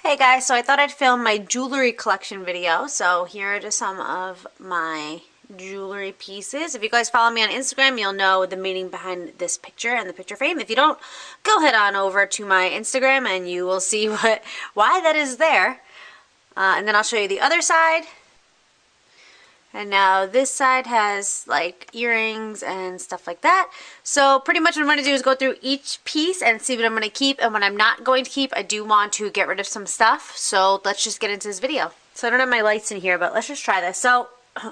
Hey guys, so I thought I'd film my jewelry collection video. So here are just some of my jewelry pieces. If you guys follow me on Instagram, you'll know the meaning behind this picture and the picture frame. If you don't, go head on over to my Instagram and you will see why that is there. And then I'll show you the other side. And now this side has like earrings and stuff like that. So pretty much what I'm going to do is go through each piece and see what I'm going to keep. And what I'm not going to keep, I do want to get rid of some stuff. So let's just get into this video. So I don't have my lights in here, but let's just try this. So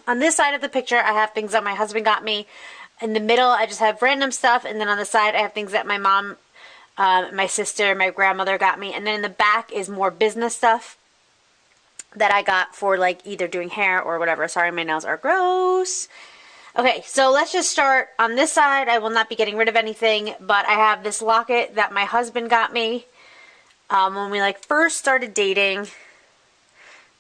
on this side of the picture, I have things that my husband got me. In the middle, I just have random stuff. And then on the side, I have things that my mom, my sister, my grandmother got me. And then in the back is more business stuff that I got for like either doing hair or whatever. Sorry, my nails are gross. Okay, so let's just start on this side. I will not be getting rid of anything, but I have this locket that my husband got me when we like first started dating.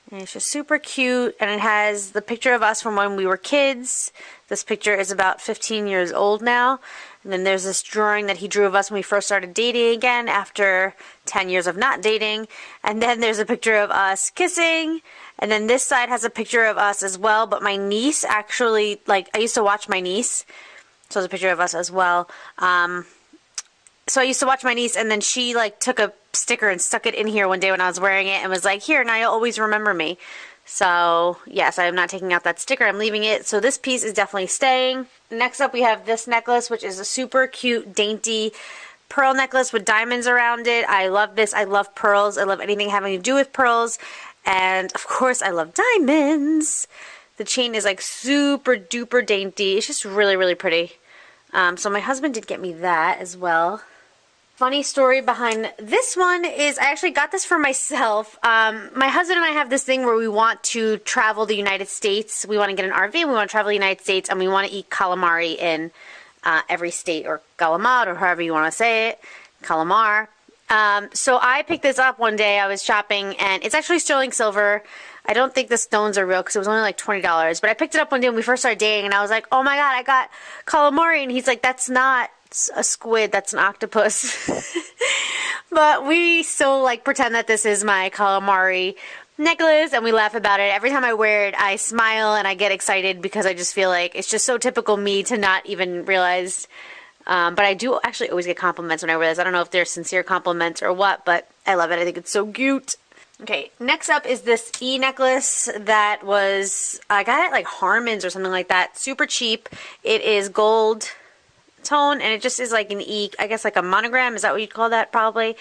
And it's just super cute, and it has the picture of us from when we were kids. This picture is about 15 years old now. And then there's this drawing that he drew of us when we first started dating again after 10 years of not dating. And then there's a picture of us kissing. And then this side has a picture of us as well, but my niece actually, like, I used to watch my niece. So there's a picture of us as well. So I used to watch my niece, and then she like took a sticker and stuck it in here one day when I was wearing it and was like, here, now you'll always remember me. So yes, I am not taking out that sticker. I'm leaving it. So this piece is definitely staying. Next up, we have this necklace, which is a super cute, dainty pearl necklace with diamonds around it. I love this. I love pearls. I love anything having to do with pearls. And of course, I love diamonds. The chain is like super duper dainty. It's just really, really pretty. So my husband did get me that as well. Funny story behind this one is I actually got this for myself. My husband and I have this thing where we want to travel the United States. We want to get an RV and we want to travel the United States, and we want to eat calamari in every state, or calamar, or however you want to say it, calamar. So I picked this up one day. I was shopping, and it's actually sterling silver. I don't think the stones are real because it was only like $20. But I picked it up one day when we first started dating, and I was like, oh my god, I got calamari. And he's like, that's not a squid, that's an octopus. But we still like pretend that this is my calamari necklace, and we laugh about it. Every time I wear it, I smile and I get excited because I just feel like it's just so typical me to not even realize. But I do actually always get compliments when I wear this. I don't know if they're sincere compliments or what, but I love it. I think it's so cute. Okay, next up is this necklace that I got it like Harmon's or something like that. Super cheap. It is gold tone, and it just is like an I guess like a monogram. Is that what you'd call that? Probably.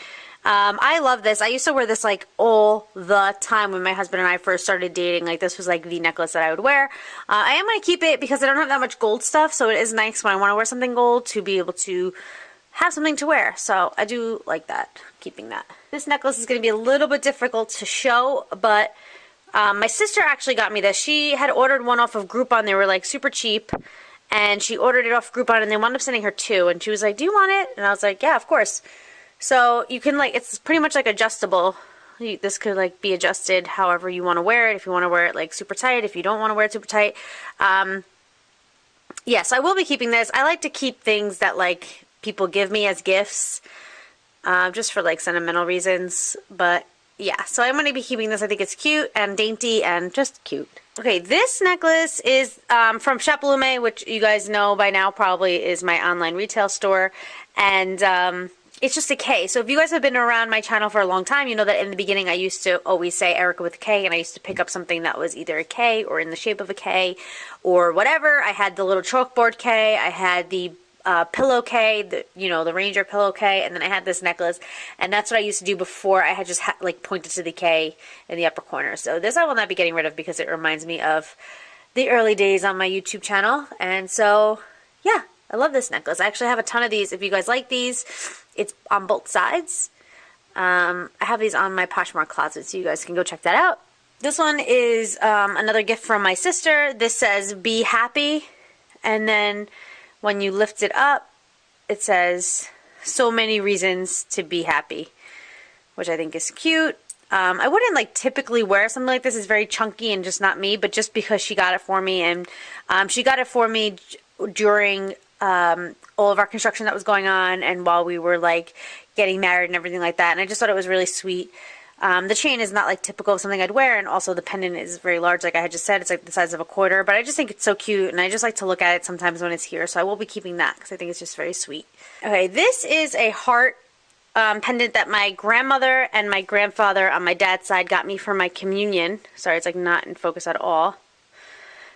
I love this. I used to wear this like all the time when my husband and I first started dating. Like this was like the necklace that I would wear. I am going to keep it because I don't have that much gold stuff, so it is nice when I want to wear something gold to be able to have something to wear. So I do like that, keeping that. This necklace is going to be a little bit difficult to show, but my sister actually got me this. She had ordered one off of Groupon. They were like super cheap. And she ordered it off Groupon, and they wound up sending her two. And she was like, do you want it? And I was like, yeah, of course. So you can like, it's pretty much like adjustable. This could like be adjusted however you want to wear it. If you want to wear it like super tight, if you don't want to wear it super tight. Yes, I will be keeping this. I like to keep things that like people give me as gifts. Just for like sentimental reasons. But yeah, so I'm going to be keeping this. I think it's cute and dainty and just cute. Okay, this necklace is from Chapelume, which you guys know by now probably is my online retail store. And it's just a K. So if you guys have been around my channel for a long time, you know that in the beginning I used to always say Erica with a K, and I used to pick up something that was either a K or in the shape of a K or whatever. I had the little chalkboard K. I had the pillow K, the Ranger pillow K, and then I had this necklace, and that's what I used to do before I had just like pointed to the K in the upper corner. So this I will not be getting rid of because it reminds me of the early days on my YouTube channel. And so yeah, I love this necklace. I actually have a ton of these. If you guys like these, it's on both sides. I have these on my Poshmark closet, so you guys can go check that out. This one is another gift from my sister. This says be happy, and then when you lift it up, it says, so many reasons to be happy, which I think is cute. I wouldn't like typically wear something like this. It's very chunky and just not me, but just because she got it for me, and she got it for me during all of our construction that was going on, and while we were like getting married and everything like that, and I just thought it was really sweet. The chain is not like typical of something I'd wear, and also the pendant is very large, like I had just said. It's like the size of a quarter, but I just think it's so cute, and I just like to look at it sometimes when it's here, so I will be keeping that because I think it's just very sweet. Okay, this is a heart pendant that my grandmother and my grandfather on my dad's side got me for my communion. Sorry, it's like not in focus at all.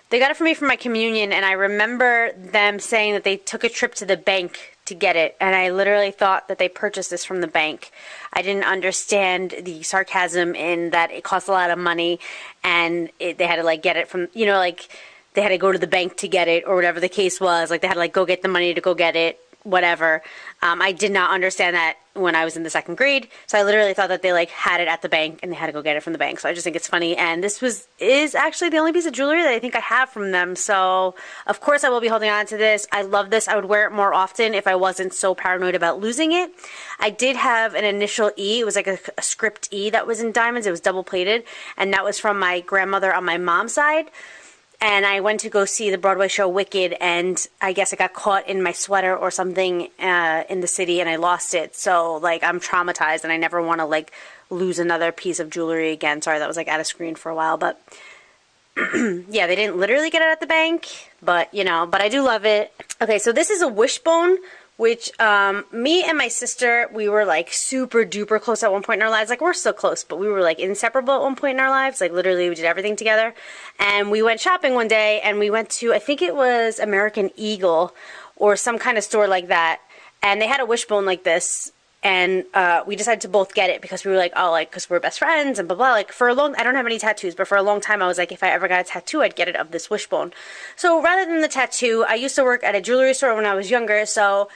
They got it for me for my communion, and I remember them saying that they took a trip to the bank to get it, and I literally thought that they purchased this from the bank. I didn't understand the sarcasm in that it cost a lot of money, and they had to like get it from, you know, like they had to go to the bank to get it, or whatever the case was. Like they had to like go get the money to go get it, whatever. I did not understand that when I was in the 2nd grade, so I literally thought that they like had it at the bank and they had to go get it from the bank. So I just think it's funny, and this is actually the only piece of jewelry that I think I have from them, so of course I will be holding on to this. I love this. I would wear it more often if I wasn't so paranoid about losing it. I did have an initial E. It was like a script E that was in diamonds. It was double plated, and that was from my grandmother on my mom's side. And I went to go see the Broadway show Wicked, and I guess it got caught in my sweater or something in the city, and I lost it. So, like, I'm traumatized, and I never want to, like, lose another piece of jewelry again. Sorry, that was, like, out of screen for a while, but yeah, they didn't literally get it at the bank, but, you know, but I do love it. Okay, so this is a wishbone, which me and my sister, we were like super duper close at one point in our lives. Like, we're still close, but we were like inseparable at one point in our lives. Like, literally we did everything together. And we went shopping one day, and we went to, I think it was American Eagle or some kind of store like that, and they had a wishbone like this. And we decided to both get it because we were like, oh, like, because we're best friends and blah, blah. Like, for a long, I don't have any tattoos, but for a long time I was like, if I ever got a tattoo, I'd get it of this wishbone. So rather than the tattoo, I used to work at a jewelry store when I was younger, so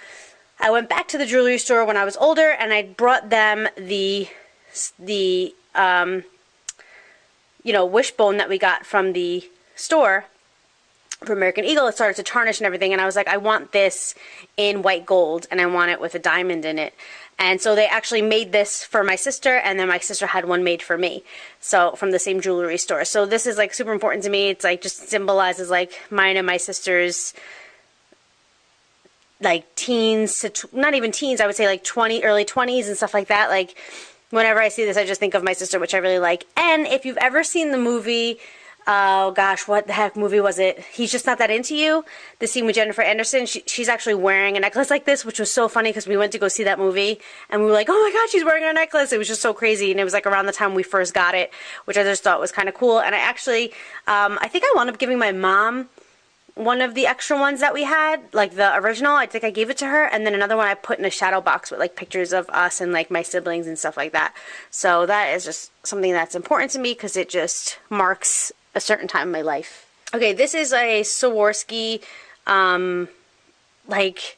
I went back to the jewelry store when I was older, and I brought them the you know, wishbone that we got from the store for American Eagle. It started to tarnish and everything, and I was like, I want this in white gold, and I want it with a diamond in it. And so they actually made this for my sister, and then my sister had one made for me, so from the same jewelry store. So this is like super important to me. It's like just symbolizes like mine and my sister's like teens to not even teens, I would say like early 20s and stuff like that. Like, whenever I see this, I just think of my sister, which I really like. And if you've ever seen the movie, oh gosh, what the heck movie was it? He's Just Not That Into You. The scene with Jennifer Anderson, she's actually wearing a necklace like this, which was so funny because we went to go see that movie, and we were like, oh my god, she's wearing a necklace. It was just so crazy, and it was like around the time we first got it, which I just thought was kind of cool. And I actually, I think I wound up giving my mom one of the extra ones that we had, like the original. I think I gave it to her, and then another one I put in a shadow box with like pictures of us and like my siblings and stuff like that. So that is just something that's important to me because it just marks a certain time in my life. Okay, this is a Swarovski, like,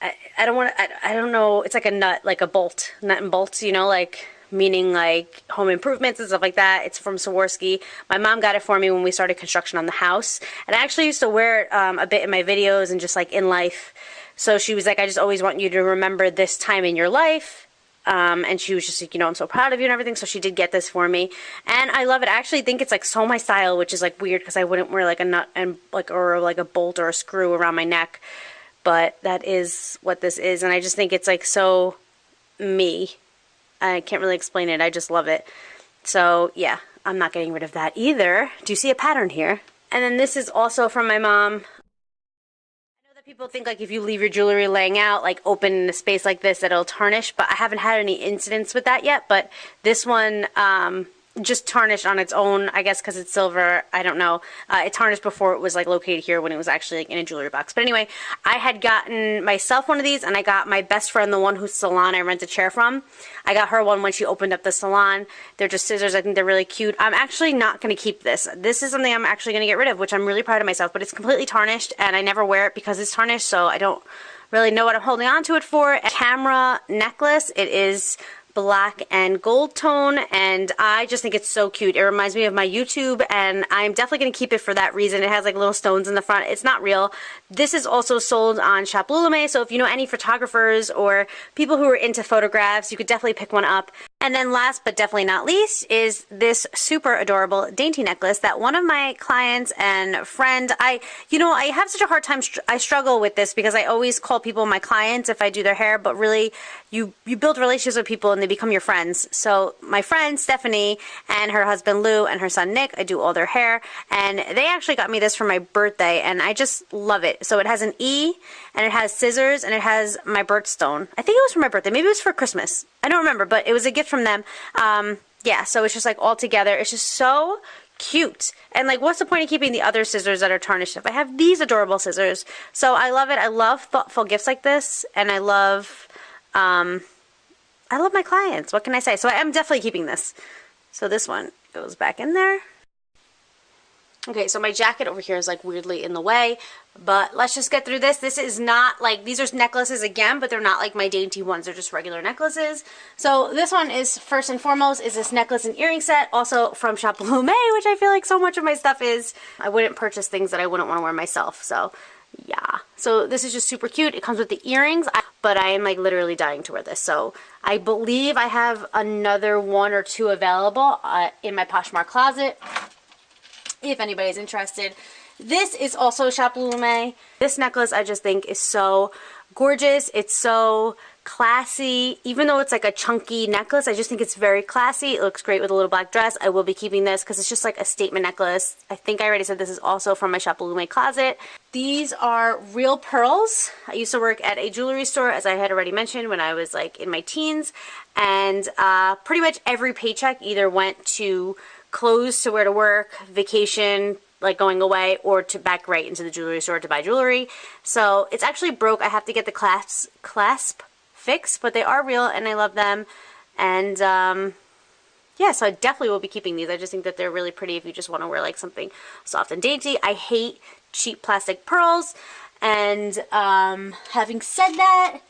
I don't know, it's like a nut, like a bolt, nut and bolts, you know, like, meaning like home improvements and stuff like that. It's from Swarovski. My mom got it for me when we started construction on the house, and I actually used to wear it a bit in my videos and just like in life. So she was like, I just always want you to remember this time in your life. And she was just like, you know, I'm so proud of you and everything. So she did get this for me, and I love it. I actually think it's like so my style, which is like weird because I wouldn't wear like a nut and like, or like a bolt or a screw around my neck, but that is what this is. And I just think it's like so me. I can't really explain it. I just love it. So yeah, I'm not getting rid of that either. Do you see a pattern here? And then this is also from my mom. I know that people think like if you leave your jewelry laying out, like open in a space like this, that it'll tarnish, but I haven't had any incidents with that yet. But this one just tarnished on its own, I guess because it's silver. I don't know. It tarnished before it was like located here when it was actually like in a jewelry box. But anyway, I had gotten myself one of these, and I got my best friend, the one whose salon I rent a chair from. I got her one when she opened up the salon. They're just scissors. I think they're really cute. I'm actually not going to keep this. This is something I'm actually going to get rid of, which I'm really proud of myself, but it's completely tarnished, and I never wear it because it's tarnished, so I don't really know what I'm holding on to it for. A camera necklace. It is black and gold tone, and I just think it's so cute. It reminds me of my YouTube, and I'm definitely going to keep it for that reason. It has like little stones in the front. It's not real. This is also sold on Shop Lululemon, so if you know any photographers or people who are into photographs, you could definitely pick one up. And then last but definitely not least is this super adorable dainty necklace that one of my clients and friend, I have such a hard time, I struggle with this because I always call people my clients if I do their hair, but really you build relationships with people and they become your friends. So my friend Stephanie and her husband Lou and her son Nick, I do all their hair, and they actually got me this for my birthday and I just love it. So it has an E and it has scissors and it has my birthstone. I think it was for my birthday, maybe it was for Christmas. I don't remember, but it was a gift from them. Yeah, so it's just like all together. It's just so cute. And like, what's the point of keeping the other scissors that are tarnished if I have these adorable scissors? So I love it. I love thoughtful gifts like this, and I love my clients. What can I say? So I am definitely keeping this. So this one goes back in there. Okay, so my jacket over here is like weirdly in the way, but let's just get through this. This is not like, these are necklaces again, but they're not like my dainty ones. They're just regular necklaces. So this one is, first and foremost, is this necklace and earring set, also from Shop Lume, which I feel like so much of my stuff is. I wouldn't purchase things that I wouldn't want to wear myself, so yeah. So this is just super cute. It comes with the earrings, but I am like literally dying to wear this. So I believe I have another one or two available in my Poshmark closet, if anybody's interested. This is also Shop Lume. This necklace I just think is so gorgeous. It's so classy. Even though it's like a chunky necklace, I just think it's very classy. It looks great with a little black dress. I will be keeping this because it's just like a statement necklace. I think I already said this is also from my Shop Lume closet. These are real pearls. I used to work at a jewelry store, as I had already mentioned, when I was like in my teens. And pretty much every paycheck either went to clothes to wear to work, vacation, like going away, or to back right into the jewelry store to buy jewelry. So it's actually broke. I have to get the clasp fixed, but they are real and I love them. And yeah, so I definitely will be keeping these. I just think that they're really pretty if you just want to wear like something soft and dainty. I hate cheap plastic pearls. And having said that,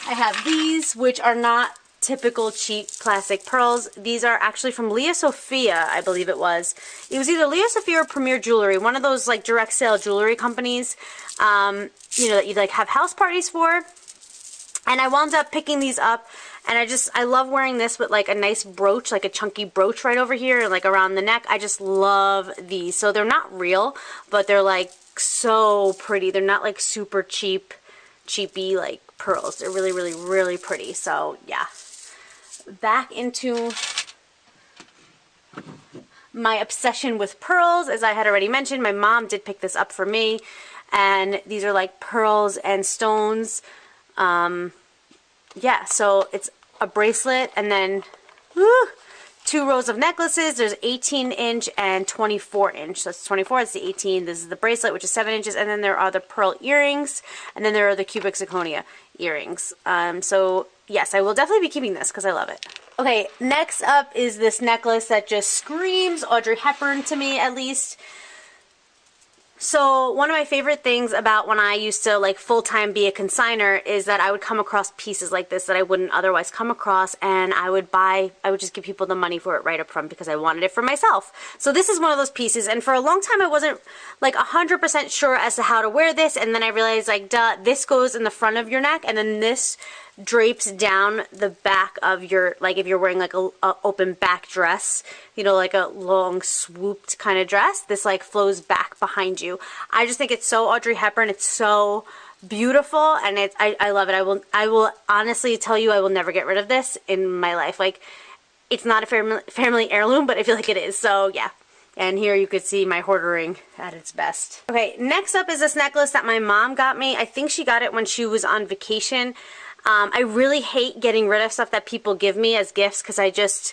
I have these, which are not typical cheap plastic pearls. These are actually from Leah Sophia, I believe it was. It was either Leah Sophia or Premier Jewelry, one of those like direct sale jewelry companies, you know, that you like have house parties for. And I wound up picking these up, and I love wearing this with like a nice brooch, like a chunky brooch right over here, like around the neck. I just love these. So they're not real, but they're like so pretty. They're not like super cheapy like pearls. They're really, really, really pretty. So yeah. Back into my obsession with pearls. As I had already mentioned, my mom did pick this up for me, and these are like pearls and stones. Yeah, so it's a bracelet, and then two rows of necklaces. There's 18-inch and 24-inch. So it's 24, it's the 18. This is the bracelet, which is 7 inches, and then there are the pearl earrings, and then there are the cubic zirconia earrings. So yes, I will definitely be keeping this because I love it. Okay, next up is this necklace that just screams Audrey Hepburn to me, at least. So one of my favorite things about when I used to like full-time be a consigner is that I would come across pieces like this that I wouldn't otherwise come across, and I would just give people the money for it right up front because I wanted it for myself. So this is one of those pieces, and for a long time I wasn't like 100% sure as to how to wear this, and then I realized like, duh, this goes in the front of your neck, and then this drapes down the back of your, like if you're wearing like a open back dress, you know, like a long swooped kind of dress, this like flows back behind you. I just think it's so Audrey Hepburn. It's so beautiful, and I love it. I will honestly tell you, I will never get rid of this in my life. Like, it's not a family heirloom, but I feel like it is. So yeah. And here you could see my hoarding at its best. Okay, next up is this necklace that my mom got me. I think she got it when she was on vacation. I really hate getting rid of stuff that people give me as gifts because I just,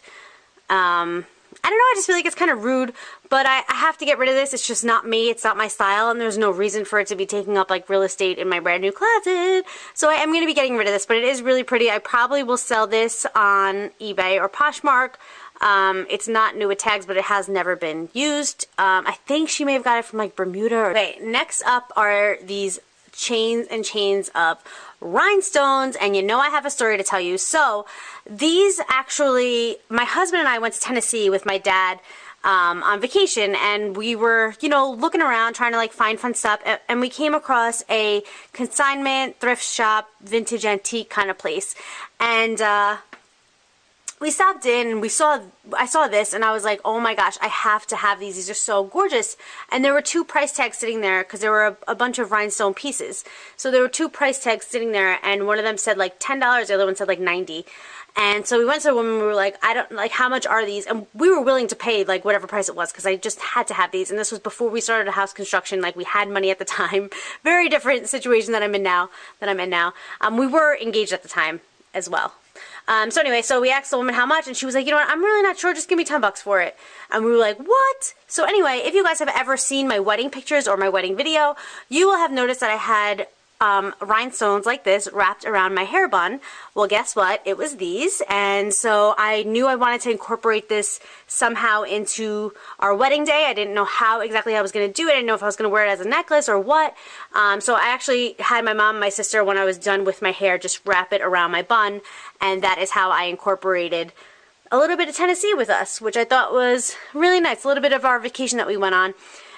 I don't know, I just feel like it's kind of rude, but I have to get rid of this. It's just not me. It's not my style, and there's no reason for it to be taking up like real estate in my brand new closet. So I am going to be getting rid of this, but it is really pretty. I probably will sell this on eBay or Poshmark. It's not new with tags, but it has never been used. I think she may have got it from like Bermuda. Okay, next up are these chains and chains of rhinestones, and you know I have a story to tell you. So these actually, my husband and I went to Tennessee with my dad on vacation, and we were, you know, looking around trying to like find fun stuff, and we came across a consignment thrift shop, vintage antique kind of place, and we stopped in and I saw this and I was like, oh my gosh, I have to have these. These are so gorgeous. And there were 2 price tags sitting there because there were a bunch of rhinestone pieces. So there were 2 price tags sitting there, and one of them said like $10, the other one said like $90. And so we went to the woman, we were like, I don't, like, how much are these? And we were willing to pay, like, whatever price it was, because I just had to have these. And this was before we started a house construction. Like, we had money at the time. Very different situation that I'm in now. We were engaged at the time as well. So anyway, so we asked the woman how much, and she was like, you know what, I'm really not sure, just give me $10 for it. And we were like, what? So anyway, if you guys have ever seen my wedding pictures or my wedding video, you will have noticed that I had rhinestones like this wrapped around my hair bun. Well, guess what? It was these. And so I knew I wanted to incorporate this somehow into our wedding day. I didn't know how exactly I was going to do it. I didn't know if I was going to wear it as a necklace or what. So I actually had my mom and my sister, when I was done with my hair, just wrap it around my bun. And that is how I incorporated a little bit of Tennessee with us, which I thought was really nice. A little bit of our vacation that we went on.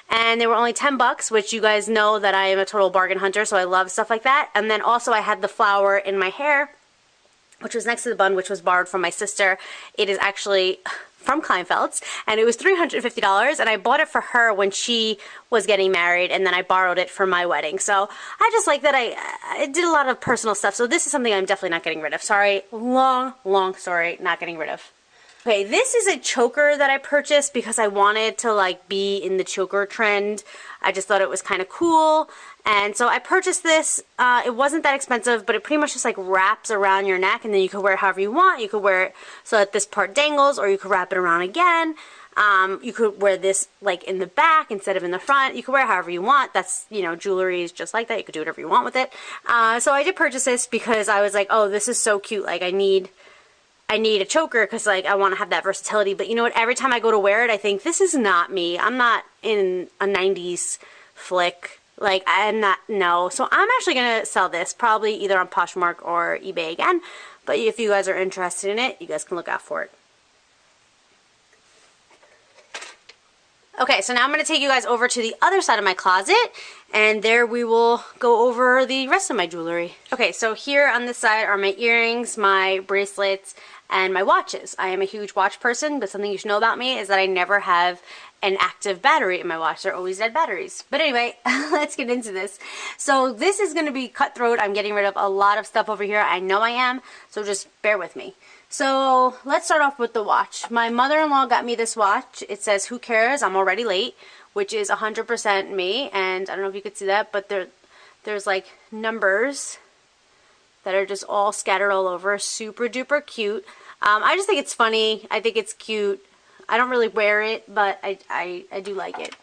And they were only $10, which you guys know that I am a total bargain hunter, so I love stuff like that. And then also I had the flower in my hair, which was next to the bun, which was borrowed from my sister. It is actually from Kleinfeld's, and it was $350, and I bought it for her when she was getting married, and then I borrowed it for my wedding. So I just like that I did a lot of personal stuff. So this is something I'm definitely not getting rid of. Sorry, long story, not getting rid of. Okay, this is a choker that I purchased because I wanted to like be in the choker trend. I just thought it was kind of cool. And so I purchased this. It wasn't that expensive, but it pretty much just like wraps around your neck, and then you can wear it however you want. You could wear it so that this part dangles, or you could wrap it around again. You could wear this like in the back instead of in the front. You could wear it however you want. That's, you know, jewelry is just like that. You could do whatever you want with it. So I did purchase this because I was like, oh, this is so cute. Like I need a choker because like I want to have that versatility. But you know what? Every time I go to wear it, I think this is not me. I'm not in a 90s flick. Like I'm not, no. So I'm actually going to sell this probably either on Poshmark or eBay again. But if you guys are interested in it, you guys can look out for it. Okay, so now I'm going to take you guys over to the other side of my closet, and there we will go over the rest of my jewelry. Okay, so here on this side are my earrings, my bracelets, and my watches. I am a huge watch person, but something you should know about me is that I never have an active battery in my watch. They're always dead batteries. But anyway, let's get into this. So this is going to be cutthroat. I'm getting rid of a lot of stuff over here. I know I am, so just bear with me. So let's start off with the watch. My mother-in-law got me this watch. It says, "Who cares? I'm already late," which is 100% me. And I don't know if you could see that, but there's like numbers that are just all scattered all over. Super duper cute. I just think it's funny. I think it's cute. I don't really wear it, but I do like it.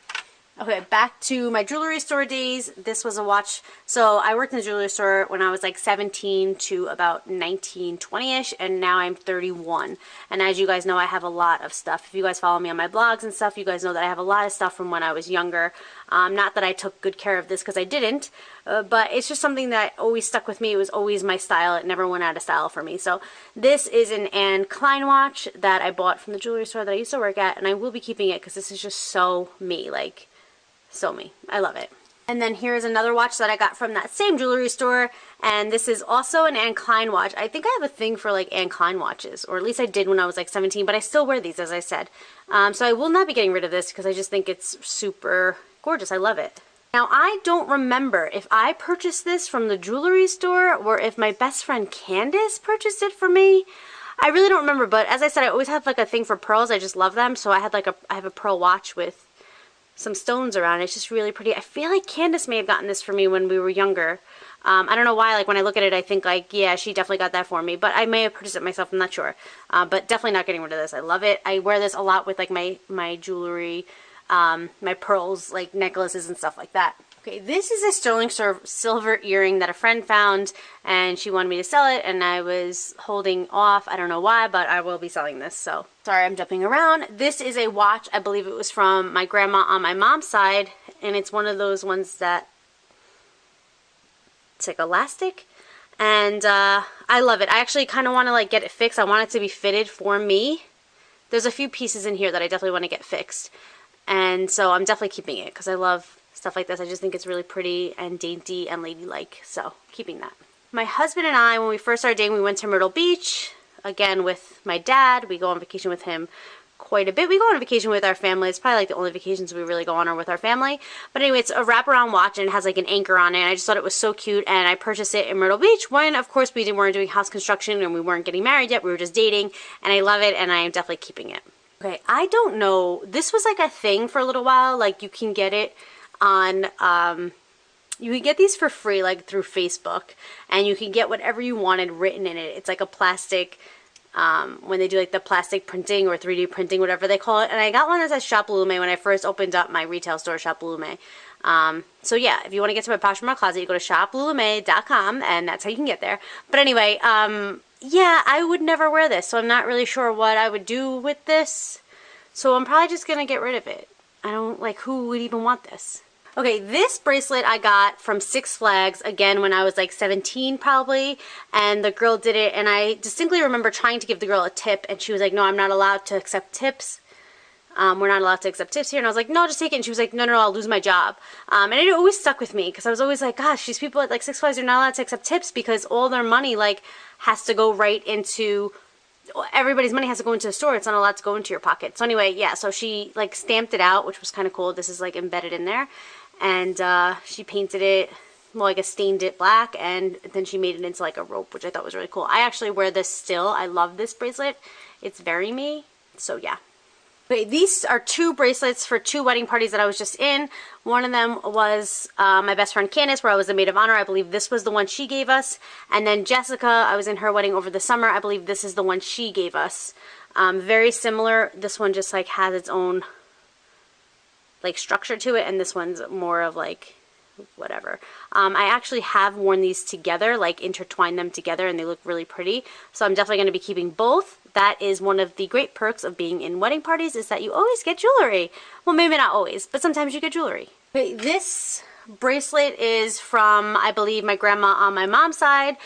Okay, back to my jewelry store days. This was a watch. So I worked in the jewelry store when I was like 17 to about 19, 20-ish, and now I'm 31. And as you guys know, I have a lot of stuff. If you guys follow me on my blogs and stuff, you guys know that I have a lot of stuff from when I was younger. Not that I took good care of this because I didn't, but it's just something that always stuck with me. It was always my style. It never went out of style for me. So this is an Anne Klein watch that I bought from the jewelry store that I used to work at, and I will be keeping it because this is just so me, like so me. I love it. And then here's another watch that I got from that same jewelry store, and this is also an Anne Klein watch. I think I have a thing for like Anne Klein watches, or at least I did when I was like 17, but I still wear these, as I said. So I will not be getting rid of this because I just think it's super gorgeous. I love it. Now, I don't remember if I purchased this from the jewelry store or if my best friend Candace purchased it for me. I really don't remember, but as I said, I always have like a thing for pearls. I just love them. So I had like I have a pearl watch with some stones around it. It's just really pretty. I feel like Candace may have gotten this for me when we were younger. I don't know why, like when I look at it, I think like, yeah, she definitely got that for me, but I may have purchased it myself. I'm not sure. But definitely not getting rid of this. I love it. I wear this a lot with like my jewelry, my pearls, like necklaces and stuff like that. Okay, this is a sterling silver earring that a friend found, and she wanted me to sell it, and I was holding off. I don't know why, but I will be selling this, so sorry I'm jumping around. This is a watch. I believe it was from my grandma on my mom's side, and it's one of those ones that it's like elastic, and I love it. I actually kind of want to like get it fixed. I want it to be fitted for me. There's a few pieces in here that I definitely want to get fixed, and so I'm definitely keeping it because I love stuff like this. I just think it's really pretty and dainty and ladylike, so keeping that. My husband and I, when we first started dating, we went to Myrtle Beach again with my dad. We go on vacation with him quite a bit. We go on vacation with our family. It's probably like the only vacations we really go on are with our family. But anyway, it's a wraparound watch and it has like an anchor on it. And I just thought it was so cute, and I purchased it in Myrtle Beach when, of course, we weren't doing house construction and we weren't getting married yet. We were just dating, and I love it, and I am definitely keeping it. Okay, I don't know. This was like a thing for a little while. Like, you can get it on, you can get these for free, like through Facebook, and you can get whatever you wanted written in it. It's like a plastic, when they do like the plastic printing or 3D printing, whatever they call it. And I got one that says Shop Lume when I first opened up my retail store, Shop Lume. So yeah, if you want to get to my Poshmark closet, you go to shoplulume.com, and that's how you can get there. But anyway, yeah, I would never wear this, so I'm not really sure what I would do with this. So I'm probably just going to get rid of it. I don't, like, who would even want this? Okay, this bracelet I got from Six Flags, again, when I was like 17 probably, and the girl did it, and I distinctly remember trying to give the girl a tip, and she was like, no, I'm not allowed to accept tips. We're not allowed to accept tips here. And I was like, no, just take it. And she was like, no, I'll lose my job. And it always stuck with me, because I was always like, gosh, these people at like Six Flags are not allowed to accept tips because all their money like has to go right into, everybody's money has to go into the store. It's not allowed to go into your pocket. So anyway, yeah, so she like stamped it out, which was kind of cool. This is like embedded in there. And she painted it, well, I guess stained it black, and then she made it into like a rope, which I thought was really cool. I actually wear this still. I love this bracelet. It's very me. So yeah. Okay, these are two bracelets for two wedding parties that I was just in. One of them was my best friend Candace, where I was the maid of honor. I believe this was the one she gave us. And then Jessica, I was in her wedding over the summer. I believe this is the one she gave us. Very similar. This one just like has its own like structure to it, and this one's more of like whatever. I actually have worn these together, like intertwined them together, and they look really pretty. So I'm definitely going to be keeping both. That is one of the great perks of being in wedding parties, is that you always get jewelry. Well, maybe not always, but sometimes you get jewelry. Okay, this bracelet is from, I believe, my grandma on my mom's side.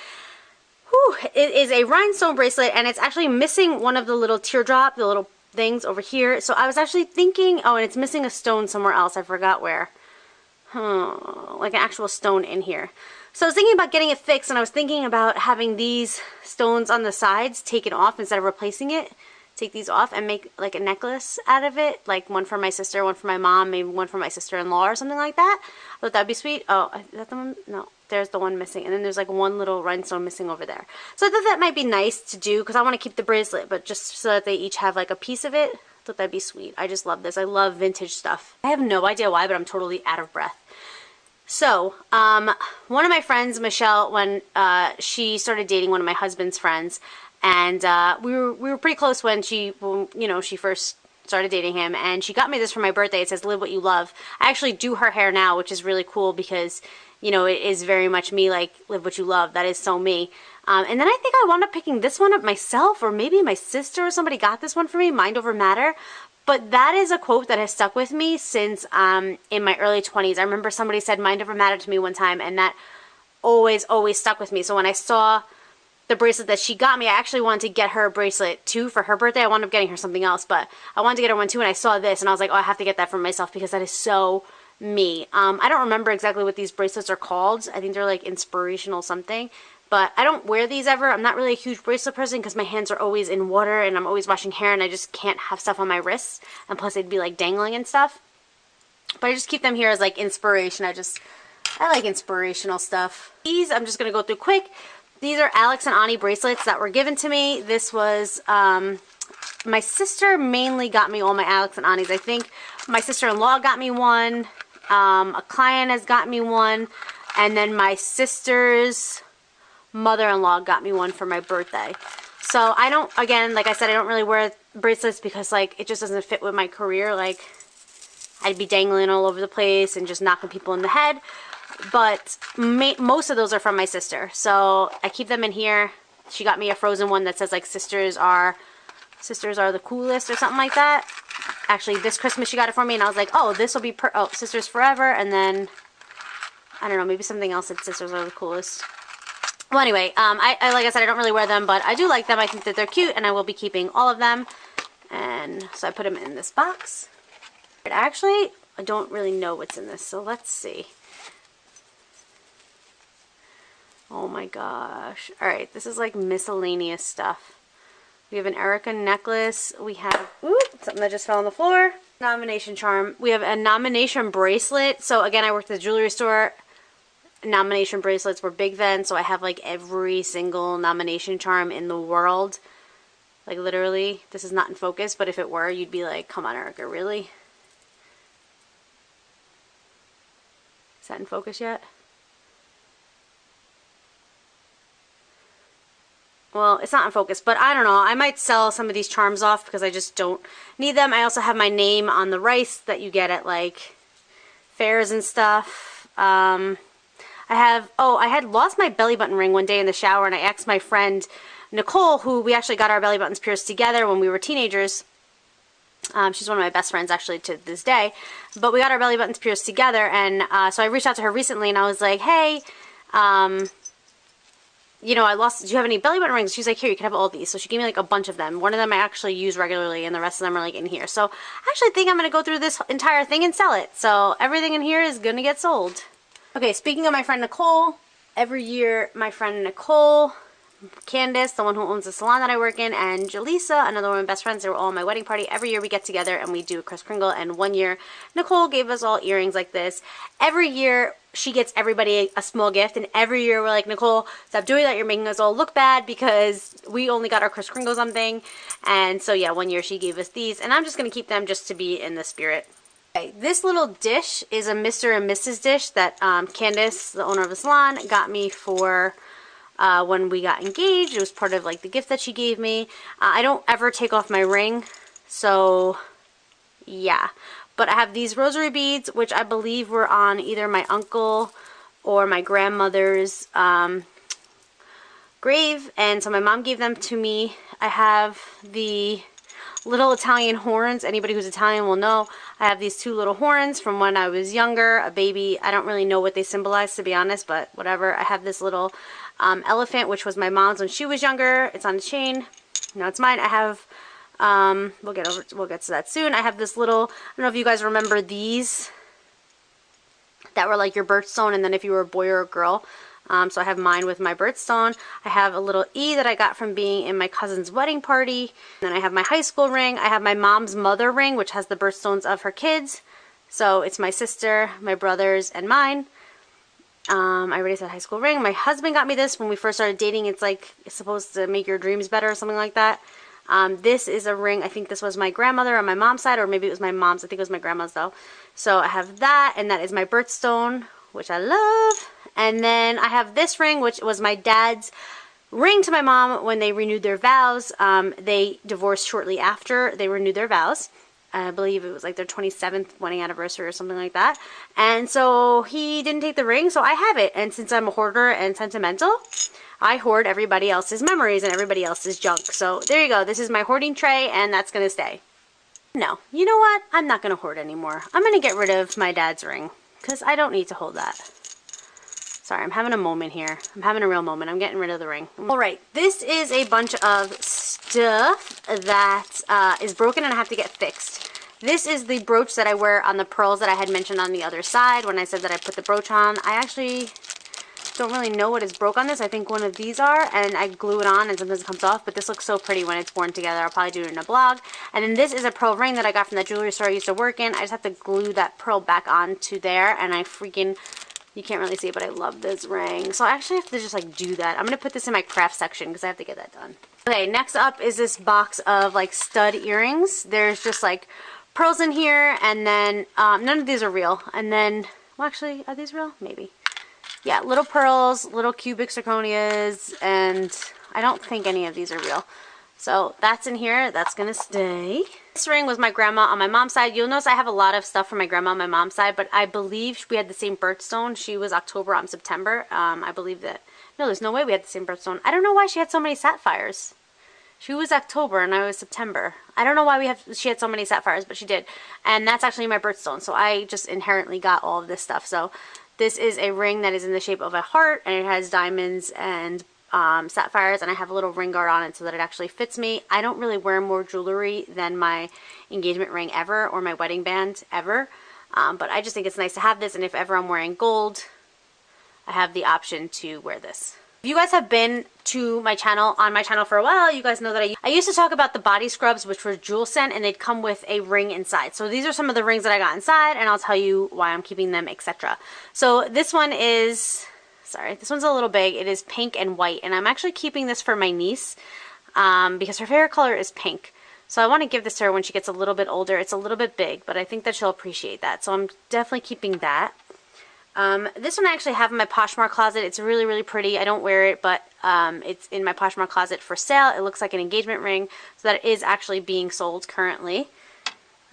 Whew, it is a rhinestone bracelet, and it's actually missing one of the little teardrop, the little things over here. So I was actually thinking, oh, and it's missing a stone somewhere else. I forgot where. Like an actual stone in here. So I was thinking about getting it fixed, and I was thinking about having these stones on the sides taken off instead of replacing it. Take these off and make like a necklace out of it, like one for my sister, one for my mom, maybe one for my sister-in-law or something like that. I thought that'd be sweet. Oh, is that the one? No, there's the one missing, and then there's like one little rhinestone missing over there. So I thought that might be nice to do, because I want to keep the bracelet, but just so that they each have like a piece of it. I thought that'd be sweet. I just love this. I love vintage stuff. I have no idea why, but I'm totally out of breath. So, one of my friends, Michelle, when she started dating one of my husband's friends, and we were pretty close when she first started dating him, and she got me this for my birthday. It says "Live What You Love." I actually do her hair now, which is really cool, because it is very much me, like live what you love. That is so me. And then I think I wound up picking this one up myself, or maybe my sister or somebody got this one for me, Mind Over Matter. But that is a quote that has stuck with me since in my early 20s. I remember somebody said mind over matter to me one time, and that always stuck with me. So when I saw the bracelet that she got me, I actually wanted to get her a bracelet too for her birthday. I wound up getting her something else, but I wanted to get her one too, and I saw this, and I was like, oh, I have to get that for myself, because that is so me. I don't remember exactly what these bracelets are called. I think they're like inspirational something. But I don't wear these ever. I'm not really a huge bracelet person, because my hands are always in water, and I'm always washing hair, and I just can't have stuff on my wrists. And plus they'd be like dangling and stuff. But I just keep them here as like inspiration. I like inspirational stuff. These I'm just going to go through quick. These are Alex and Ani bracelets that were given to me. This was, my sister mainly got me all my Alex and Anis. I think my sister-in-law got me one. A client has got me one. And then my sister's mother-in-law got me one for my birthday. So I don't, again, like I said, I don't really wear bracelets because like it just doesn't fit with my career. Like I'd be dangling all over the place and just knocking people in the head. But most of those are from my sister, so I keep them in here. She got me a frozen one that says like sisters are the coolest or something like that. Actually, this Christmas she got it for me, and I was like, oh, this will be sisters forever. And then I don't know, maybe something else that sisters are the coolest. Well, anyway, I like I said, I don't really wear them, but I do like them. I think that they're cute, and I will be keeping all of them. And so I put them in this box. But actually, I don't really know what's in this, so let's see. Oh my gosh. Alright, this is like miscellaneous stuff. We have an Erica necklace. We have, something that just fell on the floor. Nomination charm. We have a nomination bracelet. So again, I worked at the jewelry store. Nomination bracelets were big then, so I have like every single nomination charm in the world. Like literally, this is not in focus, but if it were, you'd be like, come on, Erica, really? Is that in focus yet? Well, it's not in focus, but I don't know. I might sell some of these charms off because I just don't need them. I also have my name on the rice that you get at like fairs and stuff. I had lost my belly button ring one day in the shower, and I asked my friend Nicole, who we actually got our belly buttons pierced together when we were teenagers. She's one of my best friends actually to this day, but we got our belly buttons pierced together, and so I reached out to her recently and I was like, hey, you know, do you have any belly button rings? She's like, here, you can have all these. So she gave me like a bunch of them. One of them I actually use regularly, and the rest of them are like in here. So I actually think I'm going to go through this entire thing and sell it. So everything in here is going to get sold. Okay, speaking of my friend Nicole, every year my friend Nicole, Candace, the one who owns the salon that I work in, and Jaleesa, another one of my best friends, they were all at my wedding party. Every year we get together and we do a Kris Kringle, and one year Nicole gave us all earrings like this. Every year she gets everybody a small gift, and every year we're like, Nicole, stop doing that, you're making us all look bad because we only got our Kris Kringle something. And so yeah, one year she gave us these, and I'm just going to keep them just to be in the spirit. Okay, this little dish is a Mr. and Mrs. dish that Candace, the owner of the salon, got me for when we got engaged. It was part of like the gift that she gave me. I don't ever take off my ring, so yeah. But I have these rosary beads, which I believe were on either my uncle or my grandmother's grave, and so my mom gave them to me. I have the little Italian horns. Anybody who's Italian will know. I have these two little horns from when I was younger, a baby. I don't really know what they symbolize, to be honest, but whatever. I have this little elephant, which was my mom's when she was younger. It's on a chain. Now it's mine. I have, we'll get to that soon. I have this little, I don't know if you guys remember these that were like your birthstone, and then if you were a boy or a girl. So I have mine with my birthstone. I have a little E that I got from being in my cousin's wedding party. And then I have my high school ring. I have my mom's mother ring, which has the birthstones of her kids. So it's my sister, my brothers, and mine. I already said high school ring. My husband got me this when we first started dating. It's like, it's supposed to make your dreams better or something like that. This is a ring. I think this was my grandmother on my mom's side, or maybe it was my mom's. I think it was my grandma's though. So I have that, and that is my birthstone, which I love. And then I have this ring, which was my dad's ring to my mom when they renewed their vows. They divorced shortly after they renewed their vows. I believe it was like their 27th wedding anniversary or something like that. And so he didn't take the ring, so I have it. And since I'm a hoarder and sentimental, I hoard everybody else's memories and everybody else's junk. So there you go. This is my hoarding tray, and that's going to stay. No, you know what? I'm not going to hoard anymore. I'm going to get rid of my dad's ring because I don't need to hold that. Sorry, I'm having a moment here. I'm having a real moment. I'm getting rid of the ring. Alright, this is a bunch of stuff that is broken and I have to get fixed. This is the brooch that I wear on the pearls that I had mentioned on the other side when I said that I put the brooch on. I actually don't really know what is broke on this. I think one of these are, and I glue it on and sometimes it comes off, but this looks so pretty when it's worn together. I'll probably do it in a blog. And then this is a pearl ring that I got from that jewelry store I used to work in. I just have to glue that pearl back onto there, and I freaking... You can't really see it, but I love this ring. So I actually have to just like do that. I'm going to put this in my craft section because I have to get that done. Okay, next up is this box of like stud earrings. There's just like pearls in here, and then none of these are real. And then, well actually, are these real? Maybe. Yeah, little pearls, little cubic zirconias, and I don't think any of these are real. So that's in here. That's going to stay. This ring was my grandma on my mom's side. You'll notice I have a lot of stuff from my grandma on my mom's side, but I believe we had the same birthstone. She was October, I'm September. I believe that. No, there's no way we had the same birthstone. I don't know why she had so many sapphires. She was October and I was September. I don't know why she had so many sapphires, but she did. And that's actually my birthstone. So I just inherently got all of this stuff. So this is a ring that is in the shape of a heart, and it has diamonds and sapphires, and I have a little ring guard on it so that it actually fits me. I don't really wear more jewelry than my engagement ring ever, or my wedding band ever, but I just think it's nice to have this, and if ever I'm wearing gold, I have the option to wear this. If you guys have been to my channel, on my channel for a while, you guys know that I used to talk about the body scrubs, which were jewel scent, and they'd come with a ring inside. So these are some of the rings that I got inside, and I'll tell you why I'm keeping them, etc. So this one is, sorry, this one's a little big. It is pink and white, and I'm actually keeping this for my niece because her favorite color is pink. So I want to give this to her when she gets a little bit older. It's a little bit big, but I think that she'll appreciate that. So I'm definitely keeping that. This one I actually have in my Poshmark closet. It's really, really pretty. I don't wear it, but it's in my Poshmark closet for sale. It looks like an engagement ring, so that is actually being sold currently.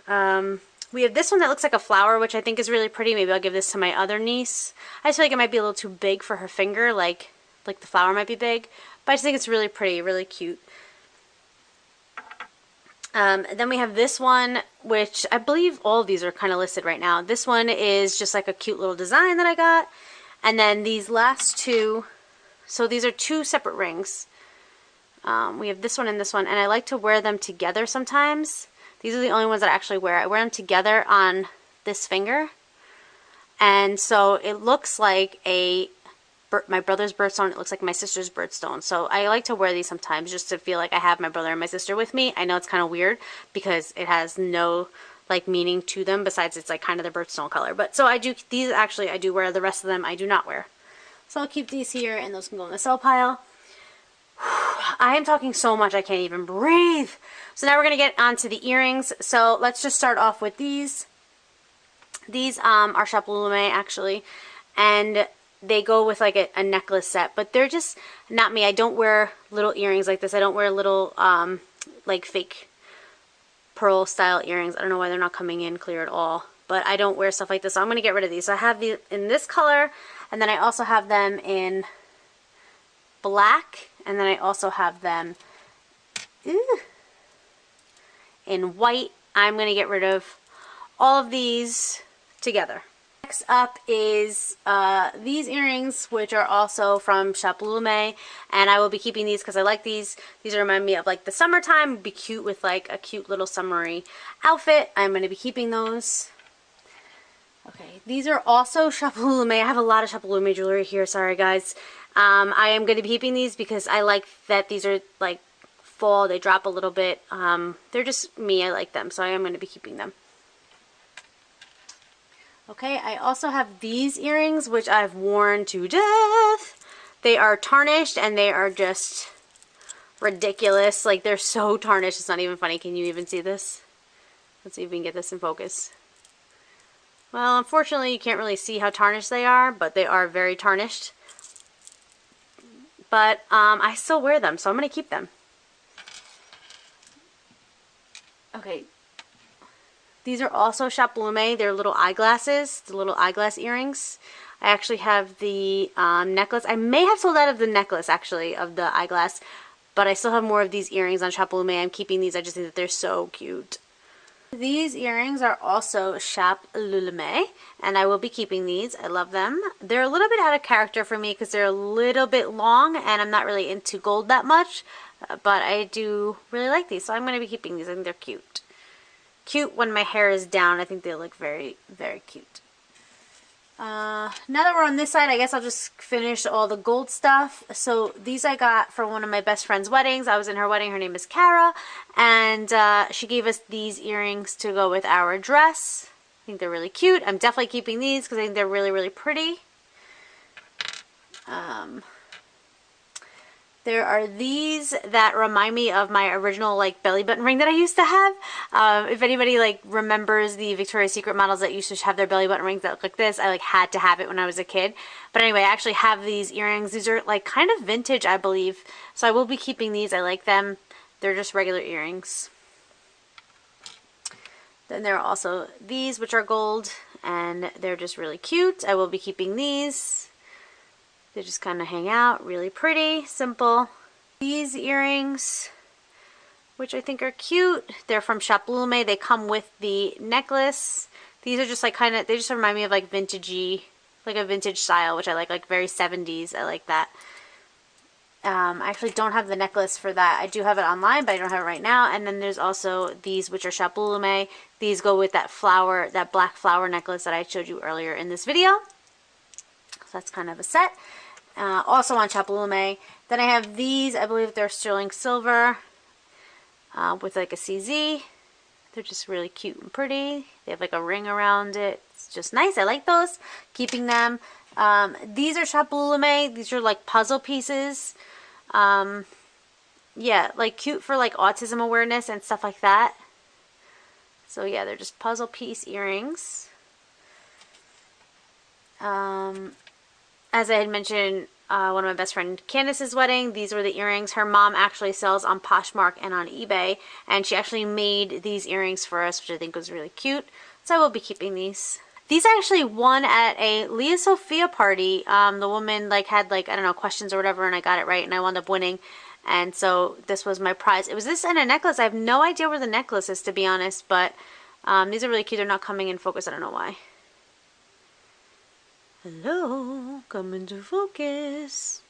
We have this one that looks like a flower, which I think is really pretty. Maybe I'll give this to my other niece. I just feel like it might be a little too big for her finger, like the flower might be big. But I just think it's really pretty, really cute. Then we have this one, which I believe all of these are kind of listed right now. This one is just like a cute little design that I got. And then these last two, so these are two separate rings. We have this one and this one, and I like to wear them together sometimes. These are the only ones that I actually wear. I wear them together on this finger. And so it looks like my brother's birthstone. It looks like my sister's birthstone. So I like to wear these sometimes just to feel like I have my brother and my sister with me. I know it's kind of weird because it has no like meaning to them besides it's like kind of the birthstone color. But so I do, these actually I do wear. The rest of them I do not wear. So I'll keep these here, and those can go in the sell pile. I am talking so much I can't even breathe. So now we're going to get onto the earrings. So let's just start off with these. These are Chapelulume actually, and they go with like a necklace set, but they're just not me. I don't wear little earrings like this. I don't wear little like fake pearl style earrings. I don't know why they're not coming in clear at all, but I don't wear stuff like this. So I'm going to get rid of these. So I have these in this color, and then I also have them in black, and then I also have them in white. I'm going to get rid of all of these together. Next up is these earrings, which are also from Chapelulume, and I will be keeping these because I like these. These remind me of like the summertime. Would be cute with like a cute little summery outfit. I'm going to be keeping those. Okay, these are also Chapelulume. I have a lot of Chapelulume jewelry here. Sorry, guys. I am going to be keeping these because I like that these are like fall. They drop a little bit. They're just me. I like them, so I am going to be keeping them. Okay, I also have these earrings, which I've worn to death. They are tarnished, and they are just ridiculous. Like, they're so tarnished, it's not even funny. Can you even see this? Let's see if we can get this in focus. Well, unfortunately, you can't really see how tarnished they are, but they are very tarnished. But I still wear them, so I'm going to keep them. Okay. These are also Chapelulume. They're little eyeglasses, the little eyeglass earrings. I actually have the necklace. I may have sold out of the necklace, actually, of the eyeglass, but I still have more of these earrings on Chapelulume. I'm keeping these. I just think that they're so cute. These earrings are also Chapelulume, and I will be keeping these. I love them. They're a little bit out of character for me because they're a little bit long, and I'm not really into gold that much, but I do really like these, so I'm going to be keeping these. I think they're cute. Cute when my hair is down. I think they look very, very cute. Now that we're on this side, I guess I'll just finish all the gold stuff. So these I got for one of my best friend's weddings. I was in her wedding. Her name is Kara, and she gave us these earrings to go with our dress. I think they're really cute. I'm definitely keeping these because I think they're really, really pretty. There are these that remind me of my original like belly button ring that I used to have. If anybody like remembers the Victoria's Secret models that used to have their belly button rings that look like this, I like had to have it when I was a kid. But anyway, I actually have these earrings. These are like kind of vintage, I believe. So I will be keeping these. I like them. They're just regular earrings. Then there are also these, which are gold, and they're just really cute. I will be keeping these. They just kind of hang out, really pretty, simple. These earrings, which I think are cute. They're from Chapelulume. They come with the necklace. These are just like kind of, they just remind me of like vintagey, like a vintage style, which I like very 70s. I like that. I actually don't have the necklace for that. I do have it online, but I don't have it right now. And then there's also these, which are Chapelulume. These go with that flower, that black flower necklace that I showed you earlier in this video. So that's kind of a set. also on Chapellume. Then I have these, I believe they're sterling silver with like a CZ. They're just really cute and pretty. They have like a ring around it. It's just nice. I like those. Keeping them. These are Chapellume. These are like puzzle pieces. Yeah, like cute for like autism awareness and stuff like that. So yeah, they're just puzzle piece earrings. As I had mentioned, one of my best friend Candace's wedding, these were the earrings. Her mom actually sells on Poshmark and on eBay, and she actually made these earrings for us, which I think was really cute. So I will be keeping these. These I actually won at a Leah Sophia party. The woman like had like, I don't know, questions or whatever, and I got it right, and I wound up winning. And so this was my prize. It was this and a necklace. I have no idea where the necklace is, to be honest, but these are really cute. They're not coming in focus. I don't know why. Hello, come into focus.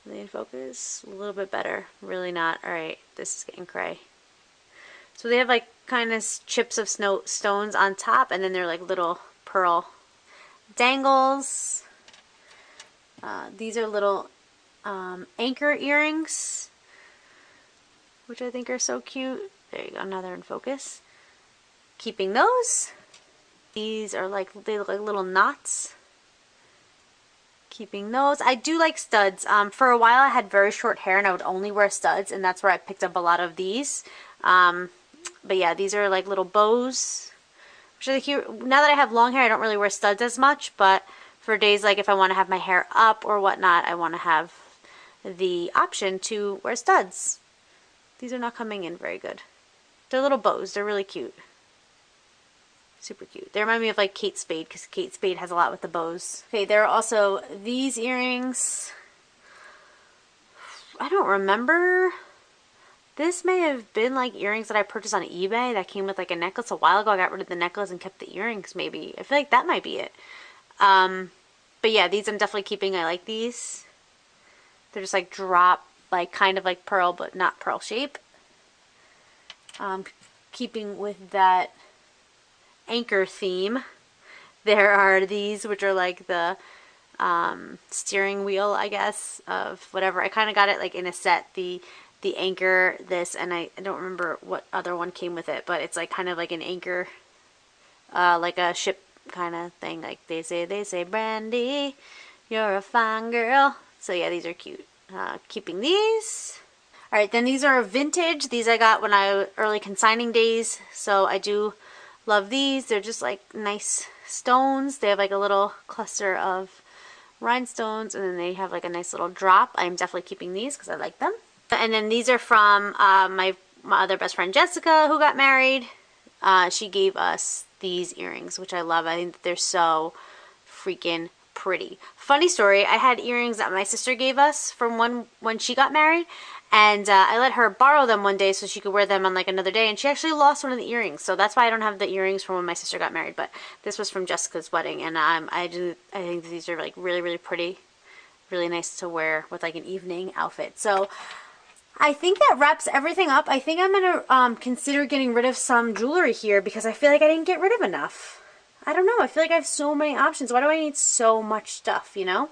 Are they in focus? A little bit better. Really not. Alright, this is getting cray. So they have like kind of chips of stones on top, and then they're like little pearl dangles. These are little anchor earrings, which I think are so cute. There you go, now they're in focus. Keeping those. These are like, they look like little knots. Keeping those. I do like studs. For a while I had very short hair and I would only wear studs, and that's where I picked up a lot of these. But yeah, these are like little bows, which are cute. Now that I have long hair, I don't really wear studs as much, but for days like if I want to have my hair up or whatnot, I want to have the option to wear studs. These are not coming in very good. They're little bows. They're really cute. Super cute. They remind me of like Kate Spade, because Kate Spade has a lot with the bows. Okay, there are also these earrings. I don't remember. This may have been like earrings that I purchased on eBay that came with like a necklace a while ago. I got rid of the necklace and kept the earrings maybe. I feel like that might be it. But yeah, these I'm definitely keeping. I like these. They're just like drop, like kind of like pearl, but not pearl shape. Keeping with that anchor theme, there are these, which are like the steering wheel, I guess, of whatever. I kind of got it like in a set, the anchor, this, and I don't remember what other one came with it, but it's like kind of like an anchor, like a ship kind of thing. Like they say, Brandy, you're a fine girl. So yeah, these are cute. Keeping these. Alright, then these are vintage. These I got when I early consigning days, so I do love these. They're just like nice stones. They have like a little cluster of rhinestones, and then they have like a nice little drop. I'm definitely keeping these because I like them. And then these are from my other best friend Jessica, who got married. She gave us these earrings, which I love. I think that they're so freaking pretty. Funny story, I had earrings that my sister gave us from when she got married, and I let her borrow them one day so she could wear them on like another day, and she actually lost one of the earrings. So that's why I don't have the earrings from when my sister got married, but this was from Jessica's wedding, and I think that these are like really, really pretty, really nice to wear with like an evening outfit. So I think that wraps everything up. I think I'm going to consider getting rid of some jewelry here because I feel like I didn't get rid of enough. I don't know. I feel like I have so many options. Why do I need so much stuff, you know?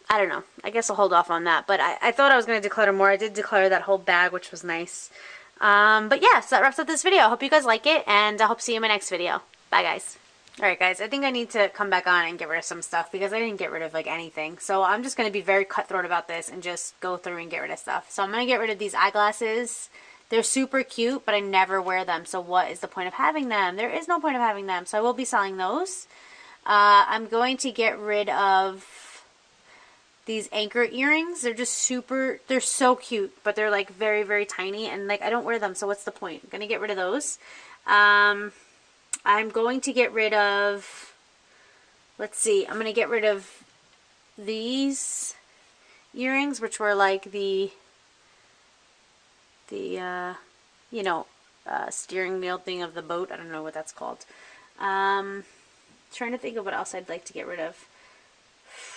I don't know. I guess I'll hold off on that. But I thought I was going to declutter more. I did declutter that whole bag, which was nice. But yeah, so that wraps up this video. I hope you guys like it, and I hope to see you in my next video. Bye, guys. Alright guys, I think I need to come back on and get rid of some stuff because I didn't get rid of like anything. So I'm just going to be very cutthroat about this and just go through and get rid of stuff. So I'm going to get rid of these eyeglasses. They're super cute, but I never wear them. So what is the point of having them? There is no point of having them. So I will be selling those. I'm going to get rid of these anchor earrings. They're just super, they're so cute, but they're like very, very tiny, and like I don't wear them. So what's the point? I'm going to get rid of those. I'm going to get rid of, let's see, I'm going to get rid of these earrings, which were like the you know, steering wheel thing of the boat. I don't know what that's called. Trying to think of what else I'd like to get rid of.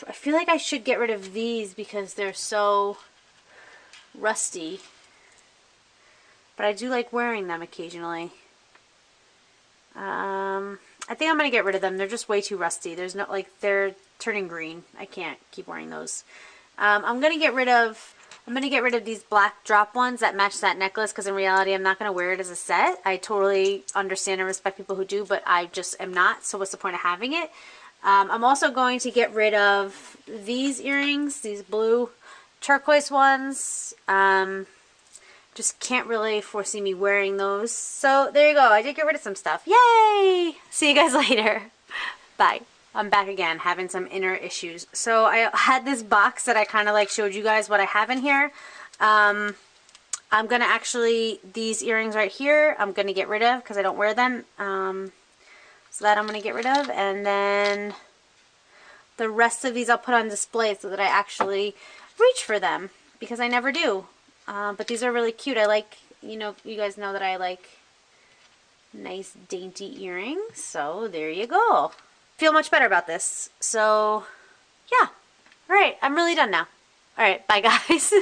I feel like I should get rid of these because they're so rusty. But I do like wearing them occasionally. I think I'm going to get rid of them. They're just way too rusty. There's no, like, they're turning green. I can't keep wearing those. I'm going to get rid of these black drop ones that match that necklace, because in reality I'm not going to wear it as a set. I totally understand and respect people who do, but I just am not, so what's the point of having it? I'm also going to get rid of these earrings, these blue turquoise ones. Just can't really foresee me wearing those. So there you go. I did get rid of some stuff. Yay! See you guys later. Bye. I'm back again having some inner issues. So I had this box that I kind of like showed you guys what I have in here. I'm going to actually, these earrings right here, I'm going to get rid of because I don't wear them. So that I'm going to get rid of. And then the rest of these I'll put on display so that I actually reach for them, because I never do. But these are really cute. I like, you guys know that I like nice dainty earrings. So there you go. Feel much better about this. So yeah. All right. I'm really done now. All right. Bye guys.